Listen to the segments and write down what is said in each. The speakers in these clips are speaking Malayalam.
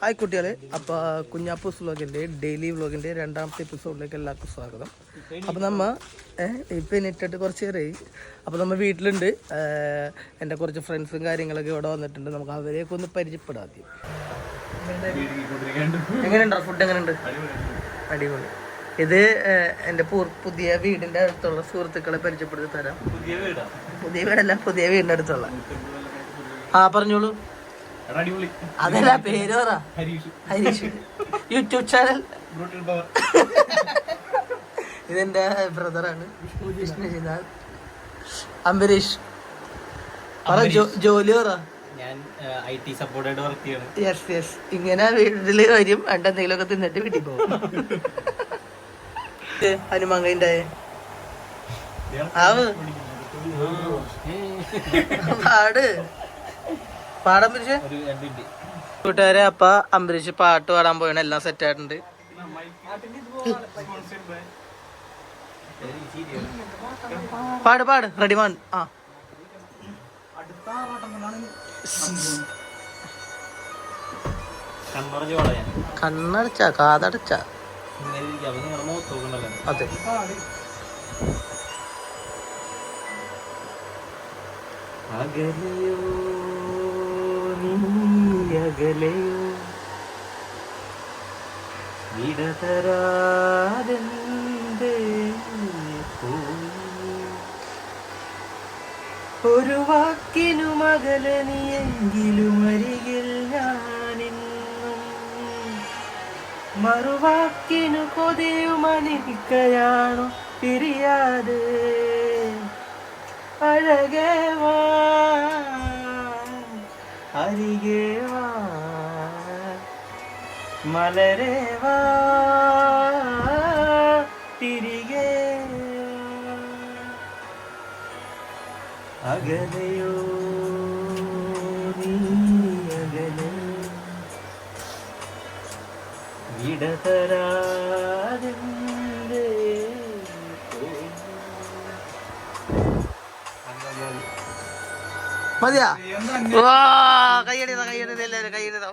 ഹായ് കുട്ടികളെ, അപ്പോൾ കുഞ്ഞാപ്പൂസ് വ്ളോഗിൻ്റെ ഡെയിലി വ്ളോഗിൻ്റെ രണ്ടാമത്തെ എപ്പിസോഡിലേക്ക് എല്ലാവർക്കും സ്വാഗതം. അപ്പോൾ നമ്മൾ ഇപ്പം ഇട്ടിട്ട് കുറച്ച് നേരമായി. അപ്പോൾ നമ്മൾ വീട്ടിലുണ്ട്. എൻ്റെ കുറച്ച് ഫ്രണ്ട്സും കാര്യങ്ങളൊക്കെ ഇവിടെ വന്നിട്ടുണ്ട്. നമുക്ക് അവരെയൊക്കെ ഒന്ന് പരിചയപ്പെടാം. എങ്ങനെയുണ്ടോ ഫുഡ്? എങ്ങനെയുണ്ട്? അടിപൊളി. ഇത് എൻ്റെ പുതിയ വീടിൻ്റെ അടുത്തുള്ള സുഹൃത്തുക്കളെ പരിചയപ്പെടുത്തി തരാം. പുതിയ വീടല്ല, പുതിയ വീടിൻ്റെ അടുത്തുള്ള. പറഞ്ഞോളൂ. അതല്ല, പേര് പറ. ഹരീഷ്. YouTube channel. ഇതെന്റെ ബ്രദറാണ് വിഷ്ണുജിനാഥ്. അംബരീഷ്. ജോലി പറ. Yes yes. ഇങ്ങനെ വീട്ടില് വരും, എന്തെങ്കിലുമൊക്കെ തിന്നിട്ട് വീട്ടിൽ പോകും. ഹനുമാങ്കയിന്റെ പാട് അംബരീഷ്. കൂട്ടുകാരെ, അപ്പൊ അംബരീഷ് പാട്ട് പാടാൻ പോയാണ്. എല്ലാം സെറ്റ് ആയിട്ടുണ്ട്. പാട് റെഡിമാൻ. കണ്ണടച്ച കാതടച്ച. അതെ. അകലെയോ നീയകലെയോ വിടതരാതെന്തേ പോയി, ഒരു വാക്കിനു മകലെ നീയെങ്കിലും അരികിൽ ഞാനിന്നും, മറുവാക്കിനു കൊതിയുമനിക്കയാണു പിരിയാതെ. അഴകേ വാ, അരികെ വാ, മലരേ വാ, തിരികെ. അകലെയോ നീ അകലെ, വിടതരാതെന്തേ മതിയാ? കയ്യടിയതാ എല്ലാവരും കയ്യടിയതാ.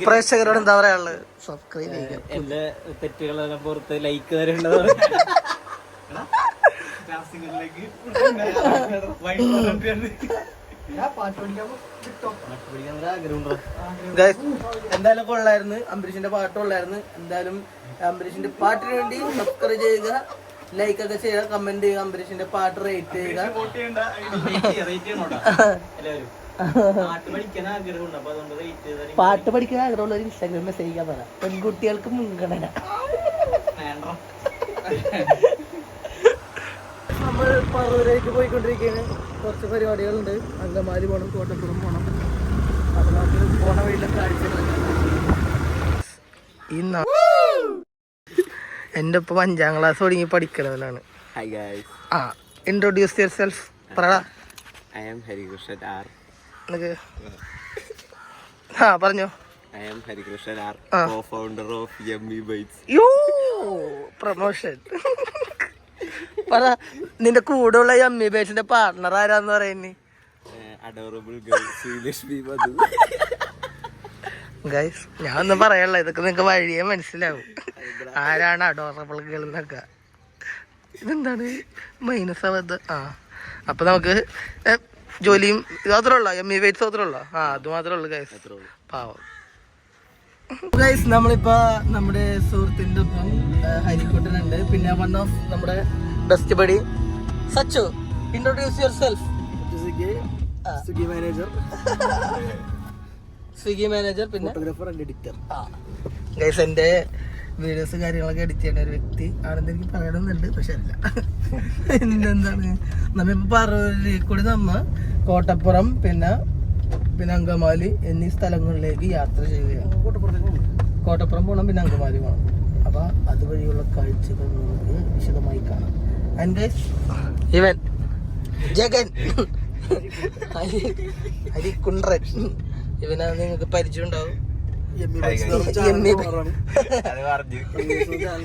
പ്രേക്ഷകരോട് എന്താ പറയാനുള്ളത്? സബ്സ്ക്രൈബ് ചെയ്യുക. എന്റെ തെറ്റുകളെല്ലാം പുറത്ത് ലൈക്ക് തരേണ്ടതാണ്. എന്തായാലും കൊള്ളായിരുന്നു. അംബരീഷിന്റെ പാട്ട് കൊള്ളായിരുന്നു. എന്തായാലും അംബരീഷിന്റെ പാട്ടിന് വേണ്ടി സബ്സ്ക്രൈബ് ചെയ്യുക, ലൈക്ക് ഒക്കെ ചെയ്യുക, കമന്റ് ചെയ്യുക, അംബരീഷിന്റെ പാട്ട് റേറ്റ് ചെയ്യുക. പാട്ട് പഠിക്കാൻ ആഗ്രഹമുള്ള ഇൻസ്റ്റാഗ്രാം മെസ്സേജ് ചെയ്യാൻ പറ. പെൺകുട്ടികൾക്ക് മുൻഗണന. നമ്മൾ പറവൂരേക്ക് പോയിക്കൊണ്ടിരിക്കുകയാണ്. കുറച്ച് പരിപാടികളുണ്ട്. അങ്കമാലി പോകണം, കോട്ടപ്പുറം പോകണം. അപ്പൊ നമുക്ക് പോണ വഴിയിലെ കാഴ്ചകൾ. ഇന്ന് എൻ്റെ ഇപ്പം 5ാം ക്ലാസ് തുടങ്ങി പഠിക്കണവനാണ്. ഇൻട്രൊഡ്യൂസ് യുവർ സെൽഫ് പറടാ. I am Harikrishnan R. പറഞ്ഞോ. I am Harikrishnan R, co-founder of Yummy Bites. Promotion പറ. നിന്റെ കൂടെ ഉള്ള യമ്മി ബൈറ്റ്സിന്റെ പാർട്ണർ ആരാന്ന് പറയുന്നേ? Adorable girl ശ്രീലക്ഷ്മി മധു. ഗൈസ്, ഞാൻ ഒന്നും പറയാനുള്ള, ഇതൊക്കെ നിങ്ങക്ക് വഴിയെ മനസ്സിലാവും ആരാണ് അഡോറബിൾ ഗേൾ എന്നൊക്കെ. ഇതെന്താണ് മൈനസ് ആവത്? അപ്പൊ നമുക്ക് ജോലിയും ഇത് മാത്രമേ ഉള്ളൂ, എം ഇ വെയിറ്റ്സ് മാത്രമേ ഉള്ളൂ. അത് മാത്രമേ ഉള്ളൂ ഗൈസ്. പാവം ഗൈസ്. നമ്മളിപ്പോ നമ്മുടെ സുഹൃത്തിന്റെ ഒപ്പം ഹരിക്കുട്ടനുണ്ട്. പിന്നെ വൺ ഓഫ് നമ്മുടെ best buddy Sachu. Introduce your self. Swiggy manager, പിന്നെ ഫോട്ടോഗ്രാഫർ ആൻഡ് എഡിറ്റർ. ഗൈസ്, എൻ്റെ വീഡിയോസ് കാര്യങ്ങളൊക്കെ എഡിറ്റ് ചെയ്യുന്ന ഒരു വ്യക്തി ആണെന്ന് എനിക്ക് പറയണമെന്നുണ്ട്, പക്ഷെ അല്ല. എന്താണ്, നമ്മിപ്പോൾ പറവൂരിൽ കൂടി കോട്ടപ്പുറം പിന്നെ അങ്കമാലി എന്നീ സ്ഥലങ്ങളിലേക്ക് യാത്ര ചെയ്യുകയാണ്. കോട്ടപ്പുറം പോകണം, പിന്നെ അങ്കമാലി പോകണം. അപ്പൊ അതുവഴിയുള്ള കാഴ്ചകൾ നമുക്ക് വിശദമായി കാണാം. ആൻഡ് ഇവൻ ജഗൻ ഹരികുണ്ട്രൻ, ഇവനാ നിങ്ങൾക്ക് പരിചയം ഉണ്ടാവും.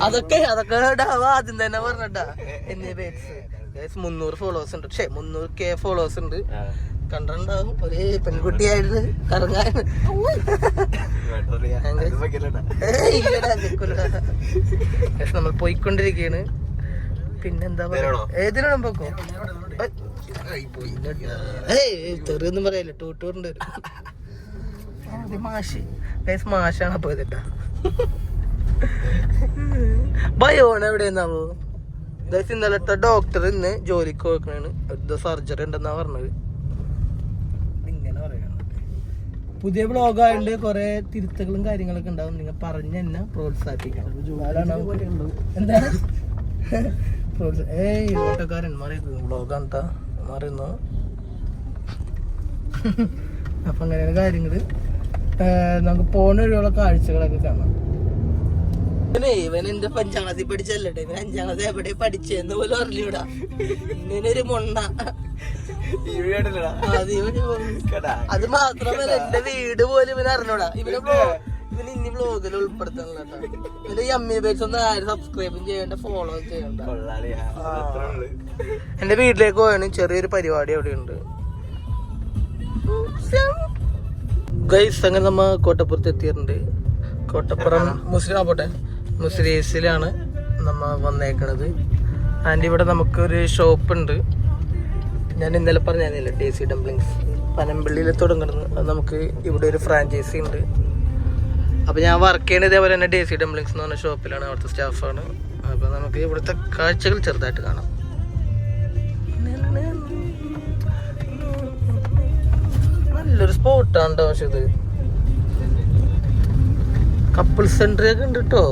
അതൊക്കെ ആദ്യം തന്നെ പറഞ്ഞിട്ടാ. ഗൈസ് 300 ഫോളോവേഴ്സ് ഉണ്ട്. 300K ഫോളോവേഴ്സ് ഉണ്ട്. കണ്ടിട്ടുണ്ടാവും ഒരേ പെൺകുട്ടിയായിട്ട് കറങ്ങാൻ. നമ്മൾ പോയിക്കൊണ്ടിരിക്കുകയാണ്. പിന്നെന്താ പറയാ, ഏതിനാണ് പോക്കോ ചെറിയൊന്നും പറയല്ലേ, ടൂറിന്റെ മാഷ്. ഗൈസ് മാഷാണ് പോയതിട്ടാ. ബയോണ് എവിടെയെന്നാവോ ഗൈസ്? ഇന്നലത്തെ ഡോക്ടർ ഇന്ന് ജോലിക്ക് പോയിക്കണാണ്. ഒരു സർജറി ഉണ്ടെന്നാ പറഞ്ഞത്. ഇങ്ങനെ പറയണം. പുതിയ ബ്ലോഗായതുകൊണ്ട് കുറെ തിരുത്തകളും കാര്യങ്ങളൊക്കെ ഉണ്ടാവും. നിങ്ങൾ പറഞ്ഞ് തന്നെ പ്രോത്സാഹിപ്പിക്കണം. എന്താണ് ഓട്ടോക്കാരൻ മാറിയത് ബ്ലോഗാണ് മാറിയുന്നു. അപ്പൊ അങ്ങനെയാണ് കാര്യങ്ങള്. നമുക്ക് പോണ വഴിയുള്ള കാഴ്ചകളൊക്കെ കാണാം. ഇവൻ എന്റെ 5ാം ക്ലാസ്സിൽ പഠിച്ചല്ലേ, ഇവൻ 5ാം ക്ലാസ് എവിടെ പഠിച്ചെന്ന് പോലും അറിഞ്ഞൂടാ. ഇങ്ങനൊരു മൊണ്ണ. അത് മാത്രമല്ല എന്റെ വീട് പോലും ഇവന് അറിഞ്ഞൂടാ. ഇവന് ഇനി വ്ലോഗിൽ ഉൾപ്പെടുത്തണല്ലോ കേട്ടോ. ഇവന്റെ യമ്മി ബേറ്റ്സ് ഒന്നും ആരും സബ്സ്ക്രൈബും ചെയ്യണ്ട, ഫോളോ ചെയ്യണ്ട. എന്റെ വീട്ടിലേക്ക് പോയാണ്. ചെറിയൊരു പരിപാടി അവിടെ ഉണ്ട്. ഗൈസ് അങ്ങനെ നമ്മ കോട്ടപ്പുറത്ത് എത്തിയിട്ടുണ്ട്. കോട്ടപ്പുറം മുസ്ലിംസിലാണ് നമ്മ വന്നേക്കണത്. ആൻഡ് ഇവിടെ നമുക്കൊരു ഷോപ്പ് ഉണ്ട്. ഞാൻ ഇന്നലെ പറഞ്ഞില്ല, ടേസി ഡംപ്ലിങ്സ് പനമ്പള്ളിയിൽ തുടങ്ങുന്നത്. അത് നമുക്ക് ഇവിടെ ഒരു ഫ്രാഞ്ചൈസി ഉണ്ട്. അപ്പോൾ ഞാൻ വർക്ക് ചെയ്യുന്നത് ഇതേപോലെ തന്നെ ടേസി ഡംപ്ലിങ്സ് എന്ന് പറഞ്ഞ ഷോപ്പിലാണ്. അവിടുത്തെ സ്റ്റാഫാണ്. അപ്പോൾ നമുക്ക് ഇവിടുത്തെ കാഴ്ചകൾ ചെറുതായിട്ട് കാണാം. നല്ലൊരു സ്പോട്ടാണ് കേട്ടോ. പക്ഷെ ഇത് കപ്പിൾ സെന്റർ ഒക്കെ ഉണ്ട് കേട്ടോ.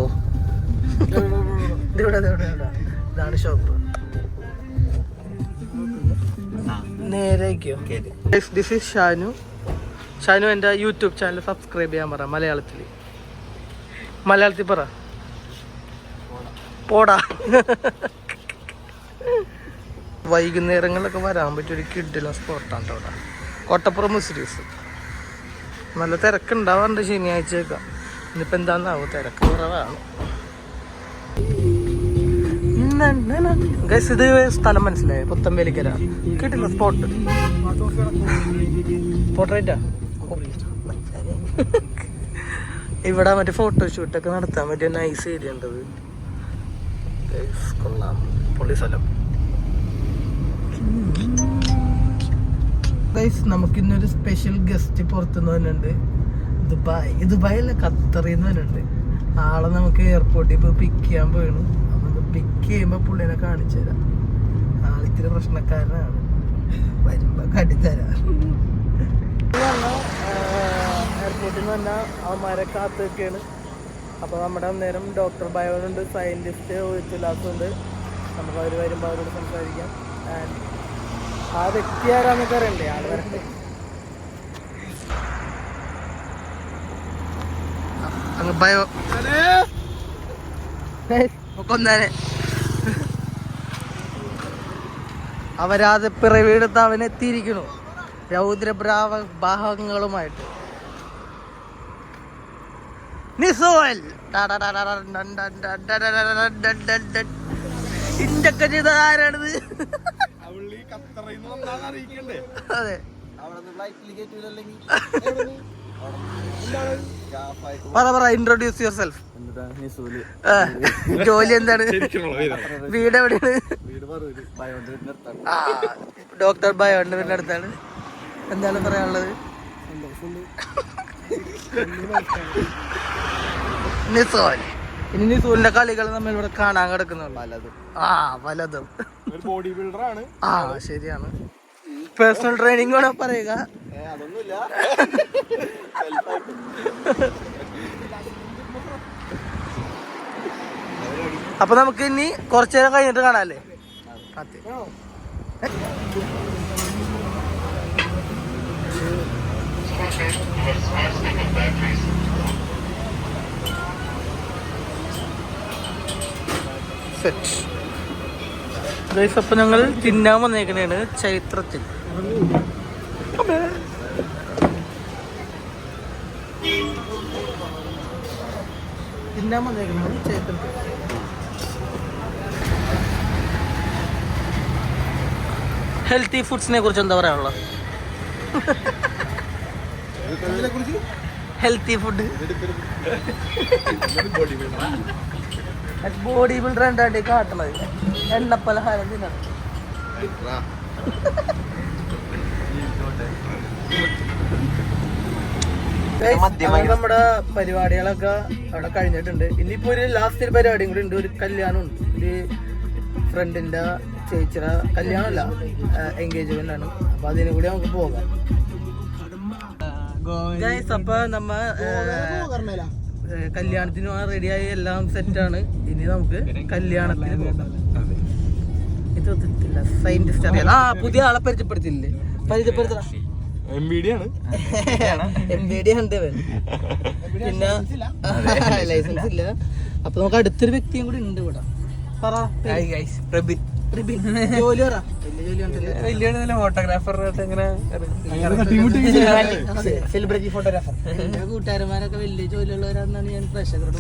ഇതാണ് ഷോപ്പ്. നേരേക്കോ. This is Shanu. ഷാനു എൻ്റെ യൂട്യൂബ് ചാനൽ സബ്സ്ക്രൈബ് ചെയ്യാൻ പറ. മലയാളത്തിൽ പറ. പോടാ. വൈകുന്നേരങ്ങളിലൊക്കെ വരാൻ പറ്റിയൊരു കിഡിലെ സ്പോട്ടാണ് കേട്ടോ അവിടെ. കോട്ടപ്പുറം മുസ്ലിംസ്. നല്ല തിരക്കുണ്ടാവാറുണ്ട് ശനിയാഴ്ചയൊക്കെ. ഇന്നിപ്പോൾ എന്താന്നാവോ, തിരക്ക് കുറവാണ്. ഗൈസ് ഇത് സ്ഥലം മനസ്സിലായോ? പുത്തമ്പേലിക്കര. കിട്ടില്ല സ്പോട്ട്. പോർട്രേറ്റാ. ഇവിടെ മറ്റേ ഫോട്ടോഷൂട്ടൊക്കെ നടത്താൻ പറ്റിയ നൈസ് ഏരിയ ഉണ്ടത്. കൊള്ളാം, പൊള്ളി സ്ഥലം. ഗൈസ് നമുക്കിന്നൊരു സ്പെഷ്യൽ ഗസ്റ്റ് പുറത്തുനിന്ന് വന്നിട്ടുണ്ട്. ദുബായല്ല, ഖത്തറിന്ന് വന്നിട്ടുണ്ട്. ആളെ നമുക്ക് എയർപോർട്ടിൽ ഇപ്പോൾ പിക്ക് ചെയ്യാൻ പോയാണ്. നമുക്ക് പിക്ക് ചെയ്യുമ്പോൾ പുള്ളിനെ കാണിച്ചു തരാം. ആളിത്തിരി പ്രശ്നക്കാരനാണ്, വരുമ്പോൾ കടിത്തരാം. എയർപോർട്ടിൽ നിന്ന് തന്നെ അവന്മാരെ കാത്തു വെക്കുകയാണ്. അപ്പോൾ നമ്മുടെ അന്നേരം ഡോക്ടർ ബയോനുണ്ട്, സയൻറ്റിസ്റ്റ് ഉല്ലാസുണ്ട്. നമുക്ക് അവർ വരുമ്പോൾ അവരോട് സംസാരിക്കാം. ആൻഡ് ആ വ്യക്തി ആരാന്നൊക്കെ അറിയണ്ടേ, ആള് വരട്ടെ. ബയോ കൊന്നേനെ അവരാതെ പിറവിയെടുത്ത് അവൻ എത്തിയിരിക്കുന്നു രൗദ്രഭാവങ്ങളുമായിട്ട്. ഇഞ്ചൊക്കെ ചെയ്ത ആരാണിത്? അതെ, പറ ഇൻട്രോഡ്യൂസ് യുവർ സെൽഫ്. ജോലി എന്താണ്? വീട് എവിടെയാണ്? ഡോക്ടർ ബയോന്റെ വീടിന്റെ അടുത്താണ്. എന്താണ് പറയാനുള്ളത്? നിസോൽ. ഇനി നിസൂലിന്റെ കളികൾ നമ്മൾ ഇവിടെ കാണാൻ കിടക്കുന്നുള്ളൂ. പലതും. ബോഡി ബിൽഡർ ആണ്. ശരിയാണ്. പേഴ്സണൽ ട്രെയിനിങ് വേണോ പറയുക? അതൊന്നുമില്ല. അപ്പൊ നമുക്ക് ഇനി കുറച്ചു നേരം കഴിഞ്ഞിട്ട് കാണാല്ലേ? അപ്പൊ ഞങ്ങൾ തിന്നാൻ വന്നേക്കണേണ് ചൈത്രത്തിൽ. തിന്നാൻ വന്നേക്കണേണ് ചൈത്രത്തിൽ. ഹെൽത്തി ഫുഡ്സിനെ കുറിച്ച് എന്താ പറയാനുള്ളത്? ഹെൽത്തി ഫുഡ് ബോഡി ബിൽഡർ എന്താണ്ടി കാട്ടണത്? എണ്ണ പലഹാരം തിന്നണം. നമ്മുടെ പരിപാടികളൊക്കെ അവിടെ കഴിഞ്ഞിട്ടുണ്ട്. ഇനിയിപ്പോ ഒരു ലാസ്റ്റ് ഒരു പരിപാടിയും കൂടി ഉണ്ട്. ഒരു കല്യാണം ഉണ്ട്. ഒരു ഫ്രണ്ടിന്റെ ചേച്ചിയുടെ കല്യാണമല്ല, എൻഗേജ്മെന്റ് ആണ്. അപ്പൊ അതിനും കൂടി നമുക്ക് പോകാം. അപ്പൊ നമ്മ കല്യാണത്തിന് റെഡിയായി എല്ലാം സെറ്റാണ്. ഇനി നമുക്ക് കല്യാണത്തിന് പോകാം. ഇത് സയന്റിസ്റ്റ് അറിയാം. പുതിയ ആളെ പരിചയപ്പെടുത്തില്ലേ? പരിചയപ്പെടുത്തണം. പിന്നെ ലൈസൻസ് ഇല്ല. അപ്പൊ നമുക്ക് അടുത്തൊരു വ്യക്തിയും കൂടി ഉണ്ട് ഇവിടെ. Photographer celebrity photographer. കൂട്ടുകാരന്മാരൊക്കെ വലിയ ജോലിയുള്ളവരാണെന്നാണ് ഞാൻ പ്രേക്ഷകരോട്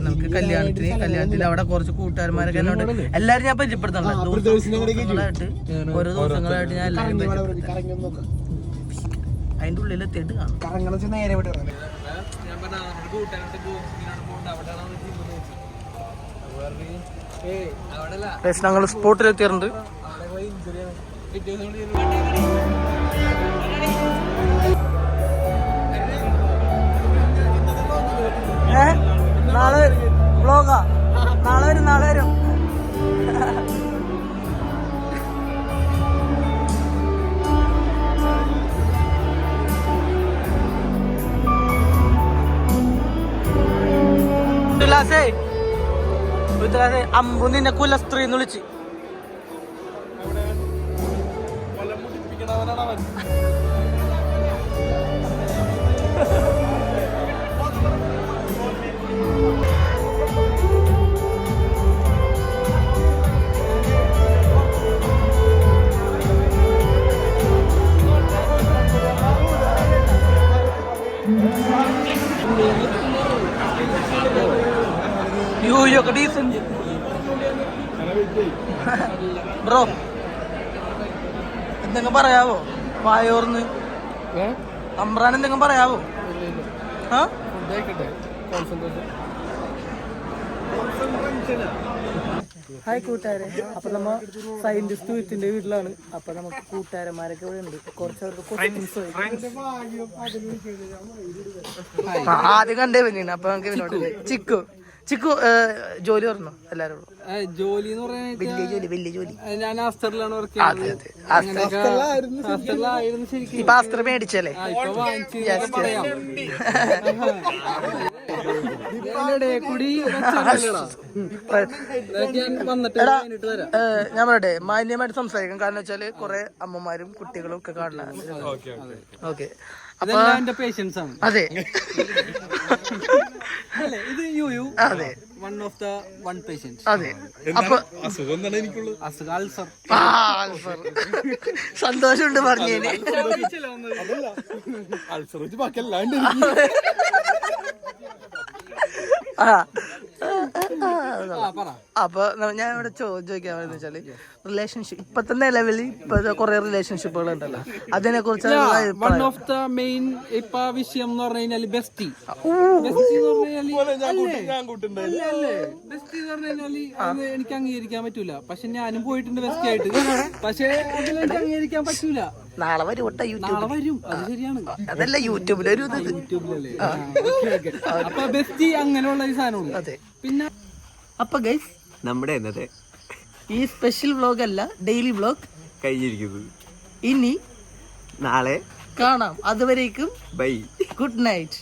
നമുക്ക് കല്യാണത്തിന് അവിടെ കുറച്ച് കൂട്ടുകാരന്മാരൊക്കെ എല്ലാരും ഞാൻ പരിചയപ്പെടുത്തണം. ഓരോ ദിവസങ്ങളായിട്ട് ഞാൻ എല്ലാവരും അതിന്റെ ഉള്ളിലെത്തിയിട്ട് കാണും. ഞങ്ങൾ സ്പോട്ടിലെത്തിയിട്ടുണ്ട്. നാളെ വ്ളോഗാ. നാളെ വരും. അമ്പു നിന്നെ കുലസ്ത്രീ എന്ന് വിളിച്ച്. ബ്രോ എന്തെങ്കിലും പറയാവോ? വായോർന്ന് അമ്രാൻ എന്തെങ്കിലും പറയാവോ? ഹായ് കൂട്ടുകാരെ. അപ്പൊ നമ്മ സയന്റിസ്റ്റ് വിത്തിന്റെ വീട്ടിലാണ്. അപ്പൊ നമുക്ക് കൂട്ടുകാരന്മാരൊക്കെ ഇവിടെ ഉണ്ട്. കുറച്ചവർക്ക് ആദ്യം കണ്ടേ പിന്നീട്. അപ്പൊ നമുക്ക് ചിക്കു ജോലി പറഞ്ഞോ എല്ലാരും? ജോലി എന്ന് പറഞ്ഞാൽ വലിയ ജോലി. ഞാൻ ആസ്റ്ററിലാണ് വർക്ക് ചെയ്യുന്നത്. ഇപ്പൊ ആസ്റ്റർ മേടിച്ചല്ലേ? ഞാൻ പറയട്ടെ, മാന്യമായിട്ട് സംസാരിക്കാം. കാരണം വെച്ചാല് കുറെ അമ്മമാരും കുട്ടികളും ഒക്കെ കാണാൻ. ഓക്കെ, എന്റെ പേഷ്യൻസ് ആണ്. അതെ ഇത് യു അതെ one of the one patient. അതെ. അപ്പൊ സന്തോഷമുണ്ട് പറഞ്ഞേന്. അപ്പൊ ഞാൻ ഇവിടെ ചോദിക്കാൻ വെച്ചാല് റിലേഷൻഷിപ്പ് ഇപ്പത്തെ നിലവിൽ ഇപ്പൊ കുറെ റിലേഷൻഷിപ്പുകൾ ഉണ്ടല്ലോ, അതിനെ കുറിച്ച് വൺ ഓഫ് ദ മെയിൻ ഇപ്പൊ വിഷയം എന്ന് പറഞ്ഞു കഴിഞ്ഞാല് ബെസ്റ്റി എന്ന് പറഞ്ഞാല് എനിക്ക് അംഗീകരിക്കാൻ പറ്റൂല. പക്ഷെ ഞാനും പോയിട്ടുണ്ട് ബെസ്റ്റി ആയിട്ട്. പക്ഷെ അതിലെനിക്ക് അംഗീകരിക്കാൻ പറ്റൂല. നാളെ വരും. നാളെ വരും, അത് ശരിയാണ്. അതല്ല യൂട്യൂബിലൊരു യൂട്യൂബിലല്ലേ? അപ്പൊ ബെസ്റ്റി അങ്ങനെയുള്ള ഒരു സാധനമുണ്ട്. അതെ. പിന്നെ അപ്പൊ ഗൈസ്, നമ്മുടെ ഇന്നത്തെ ഈ സ്പെഷ്യൽ വ്ലോഗ് അല്ല, ഡെയിലി വ്ലോഗ് കഴിഞ്ഞിരിക്കുന്നത്. ഇനി നാളെ കാണാം. അതുവരേക്കും ബൈ, ഗുഡ് നൈറ്റ്.